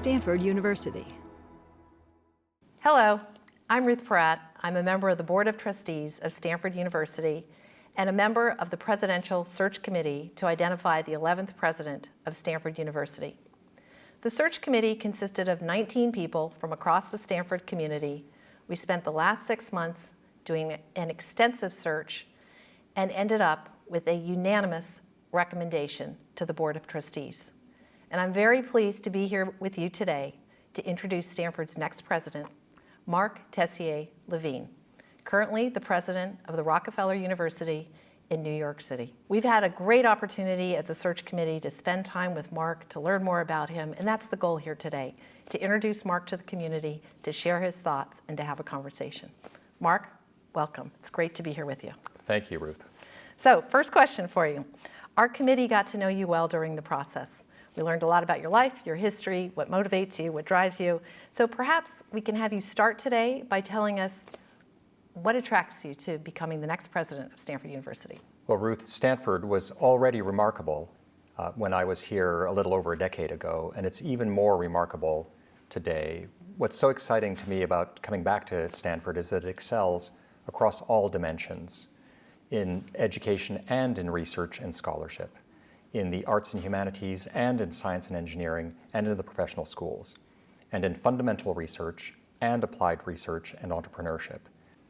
Stanford University. Hello, I'm Ruth Porat. I'm a member of the Board of Trustees of Stanford University and a member of the Presidential Search Committee to identify the 11th president of Stanford University. The search committee consisted of 19 people from across the Stanford community. We spent the last 6 months doing an extensive search and ended up with a unanimous recommendation to the Board of Trustees. And I'm very pleased to be here with you today to introduce Stanford's next president, Marc Tessier-Lavigne, currently the president of the Rockefeller University in New York City. We've had a great opportunity as a search committee to spend time with Marc, to learn more about him, and that's the goal here today, to introduce Marc to the community, to share his thoughts, and to have a conversation. Marc, welcome. It's great to be here with you. Thank you, Ruth. So, first question for you. Our committee got to know you well during the process. We learned a lot about your life, your history, what motivates you, what drives you. So perhaps we can have you start today by telling us what attracts you to becoming the next president of Stanford University. Well, Ruth, Stanford was already remarkable when I was here a little over a decade ago, and it's even more remarkable today. What's so exciting to me about coming back to Stanford is that it excels across all dimensions in education and in research and scholarship, in the arts and humanities and in science and engineering and in the professional schools, and in fundamental research and applied research and entrepreneurship.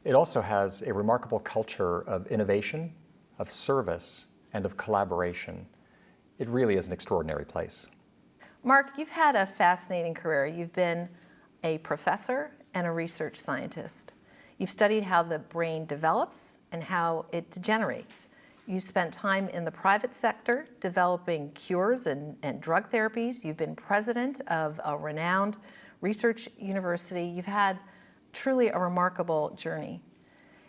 It also has a remarkable culture of innovation, of service, and of collaboration. It really is an extraordinary place. Marc, you've had a fascinating career. You've been a professor and a research scientist. You've studied how the brain develops and how it degenerates. You spent time in the private sector developing cures and drug therapies. You've been president of a renowned research university. You've had truly a remarkable journey.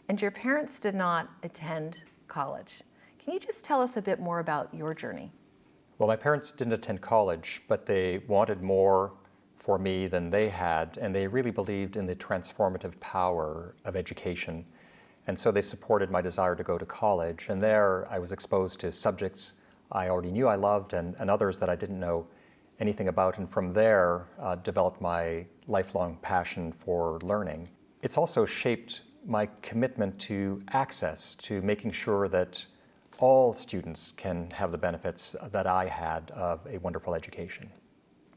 And your parents did not attend college. Can you just tell us a bit more about your journey? Well, my parents didn't attend college, but they wanted more for me than they had, and they really believed in the transformative power of education. And so they supported my desire to go to college. And there I was exposed to subjects I already knew I loved and others that I didn't know anything about. And from there, developed my lifelong passion for learning. It's also shaped my commitment to access, to making sure that all students can have the benefits that I had of a wonderful education.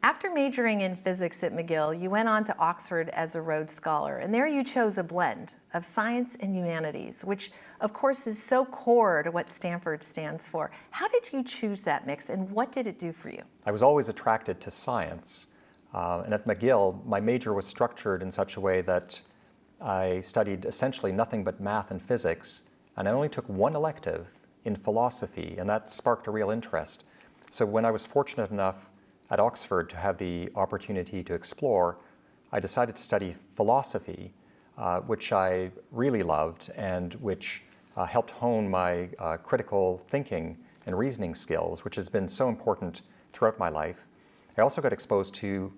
After majoring in physics at McGill, you went on to Oxford as a Rhodes Scholar, and there you chose a blend of science and humanities, which of course is so core to what Stanford stands for. How did you choose that mix, and what did it do for you? I was always attracted to science, and at McGill, my major was structured in such a way that I studied essentially nothing but math and physics, and I only took one elective in philosophy, and that sparked a real interest. So when I was fortunate enough at Oxford to have the opportunity to explore, I decided to study philosophy, which I really loved and which helped hone my critical thinking and reasoning skills, which has been so important throughout my life. I also got exposed to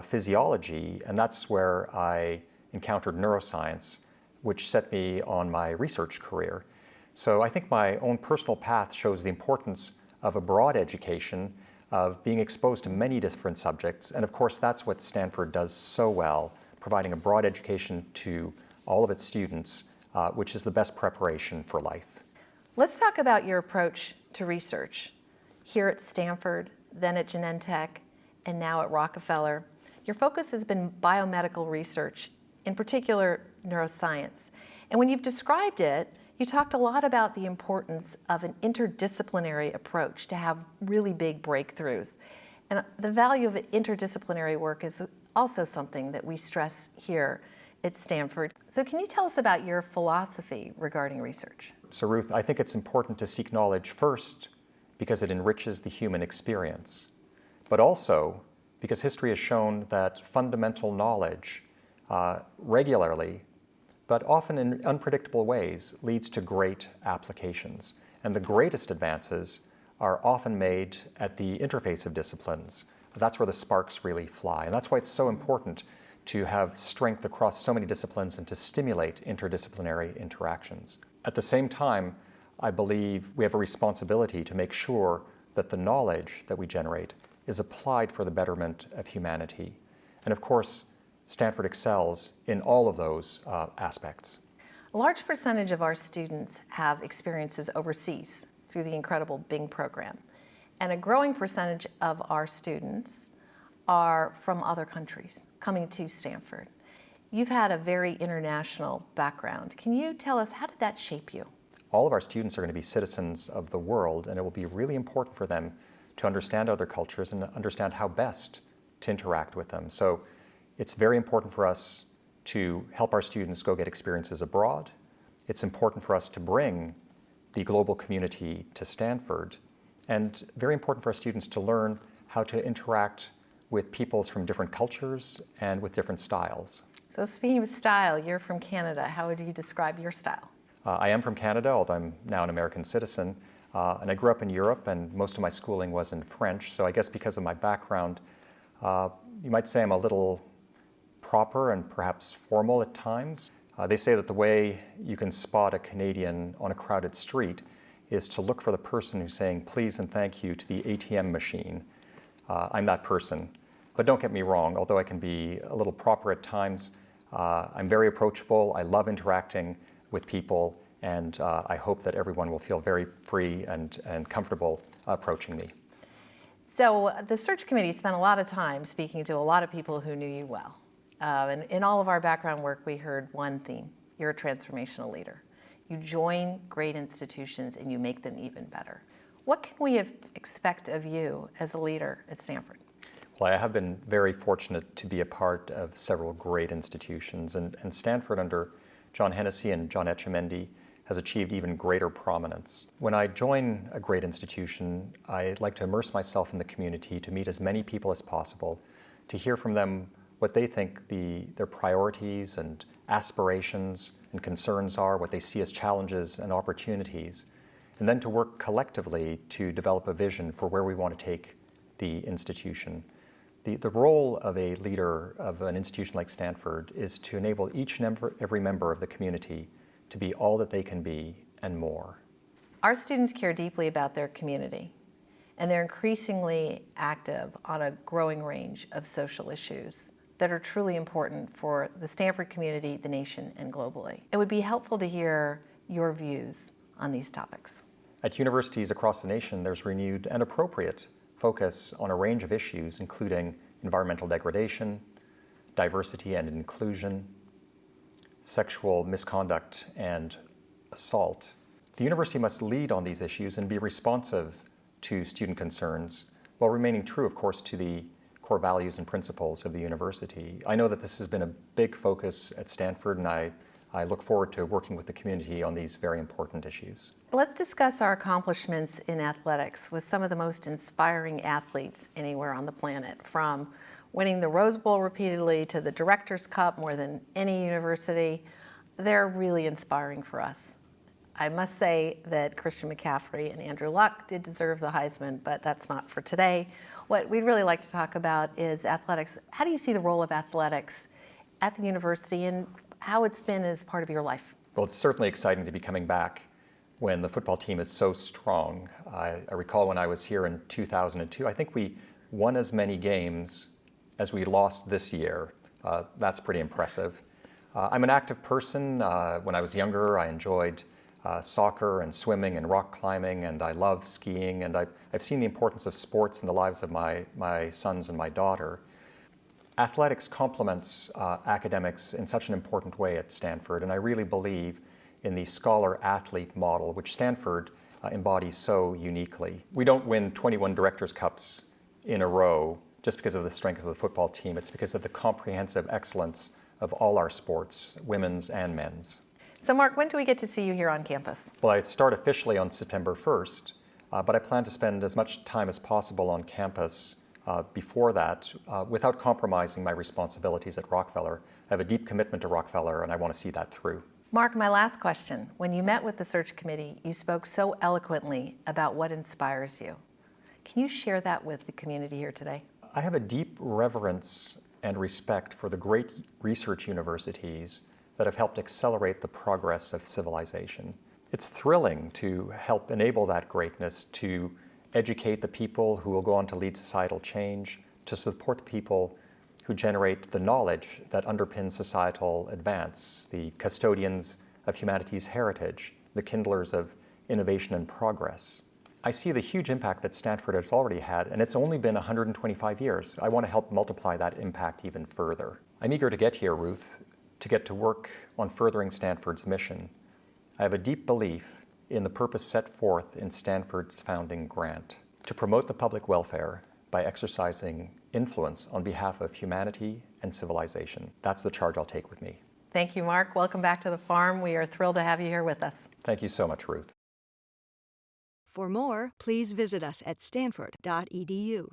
physiology, and that's where I encountered neuroscience, which set me on my research career. So I think my own personal path shows the importance of a broad education, of being exposed to many different subjects. And of course, that's what Stanford does so well, providing a broad education to all of its students, which is the best preparation for life. Let's talk about your approach to research. Here at Stanford, then at Genentech, and now at Rockefeller, your focus has been biomedical research, in particular neuroscience. And when you've described it, you talked a lot about the importance of an interdisciplinary approach to have really big breakthroughs. And the value of interdisciplinary work is also something that we stress here at Stanford. So can you tell us about your philosophy regarding research? So Ruth, I think it's important to seek knowledge first because it enriches the human experience, but also because history has shown that fundamental knowledge regularly, but often in unpredictable ways, leads to great applications. And the greatest advances are often made at the interface of disciplines. That's where the sparks really fly. And that's why it's so important to have strength across so many disciplines and to stimulate interdisciplinary interactions. At the same time, I believe we have a responsibility to make sure that the knowledge that we generate is applied for the betterment of humanity. And of course, Stanford excels in all of those aspects. A large percentage of our students have experiences overseas through the incredible Bing program. And a growing percentage of our students are from other countries coming to Stanford. You've had a very international background. Can you tell us, how did that shape you? All of our students are going to be citizens of the world, and it will be really important for them to understand other cultures and understand how best to interact with them. So it's very important for us to help our students go get experiences abroad. It's important for us to bring the global community to Stanford, and very important for our students to learn how to interact with peoples from different cultures and with different styles. So speaking of style, you're from Canada. How would you describe your style? I am from Canada, although I'm now an American citizen, and I grew up in Europe, and most of my schooling was in French, so I guess because of my background, you might say I'm a little proper and perhaps formal at times. They say that the way you can spot a Canadian on a crowded street is to look for the person who's saying please and thank you to the ATM machine. I'm that person. But don't get me wrong, although I can be a little proper at times, I'm very approachable. I love interacting with people, and I hope that everyone will feel very free and comfortable approaching me. So the search committee spent a lot of time speaking to a lot of people who knew you well. And in all of our background work, we heard one theme: you're a transformational leader. You join great institutions and you make them even better. What can we expect of you as a leader at Stanford? Well, I have been very fortunate to be a part of several great institutions, and Stanford under John Hennessy and John Etchemendy has achieved even greater prominence. When I join a great institution, I like to immerse myself in the community, to meet as many people as possible, to hear from them what they think their priorities and aspirations and concerns are, what they see as challenges and opportunities, and then to work collectively to develop a vision for where we want to take the institution. The role of a leader of an institution like Stanford is to enable each and every member of the community to be all that they can be and more. Our students care deeply about their community, and they're increasingly active on a growing range of social issues that are truly important for the Stanford community, the nation, and globally. It would be helpful to hear your views on these topics. At universities across the nation, there's renewed and appropriate focus on a range of issues, including environmental degradation, diversity and inclusion, sexual misconduct and assault. The university must lead on these issues and be responsive to student concerns, while remaining true, of course, to the core values and principles of the university. I know that this has been a big focus at Stanford, and I look forward to working with the community on these very important issues. Let's discuss our accomplishments in athletics with some of the most inspiring athletes anywhere on the planet, from winning the Rose Bowl repeatedly to the Director's Cup more than any university. They're really inspiring for us. I must say that Christian McCaffrey and Andrew Luck did deserve the Heisman, but that's not for today. What we'd really like to talk about is athletics. How do you see the role of athletics at the university, and how it's been as part of your life? Well, it's certainly exciting to be coming back when the football team is so strong. I recall when I was here in 2002, I think we won as many games as we lost this year. That's pretty impressive. I'm an active person. When I was younger, I enjoyed soccer and swimming and rock climbing, and I love skiing, and I've seen the importance of sports in the lives of my sons and my daughter. Athletics complements academics in such an important way at Stanford, and I really believe in the scholar-athlete model, which Stanford embodies so uniquely. We don't win 21 Directors' Cups in a row just because of the strength of the football team. It's because of the comprehensive excellence of all our sports, women's and men's. So Marc, when do we get to see you here on campus? Well, I start officially on September 1st, but I plan to spend as much time as possible on campus before that, without compromising my responsibilities at Rockefeller. I have a deep commitment to Rockefeller, and I want to see that through. Marc, my last question. When you met with the search committee, you spoke so eloquently about what inspires you. Can you share that with the community here today? I have a deep reverence and respect for the great research universities that have helped accelerate the progress of civilization. It's thrilling to help enable that greatness, to educate the people who will go on to lead societal change, to support the people who generate the knowledge that underpins societal advance, the custodians of humanities' heritage, the kindlers of innovation and progress. I see the huge impact that Stanford has already had, and it's only been 125 years. I want to help multiply that impact even further. I'm eager to get here, Ruth, to get to work on furthering Stanford's mission. I have a deep belief in the purpose set forth in Stanford's founding grant, to promote the public welfare by exercising influence on behalf of humanity and civilization. That's the charge I'll take with me. Thank you, Marc. Welcome back to the farm. We are thrilled to have you here with us. Thank you so much, Ruth. For more, please visit us at stanford.edu.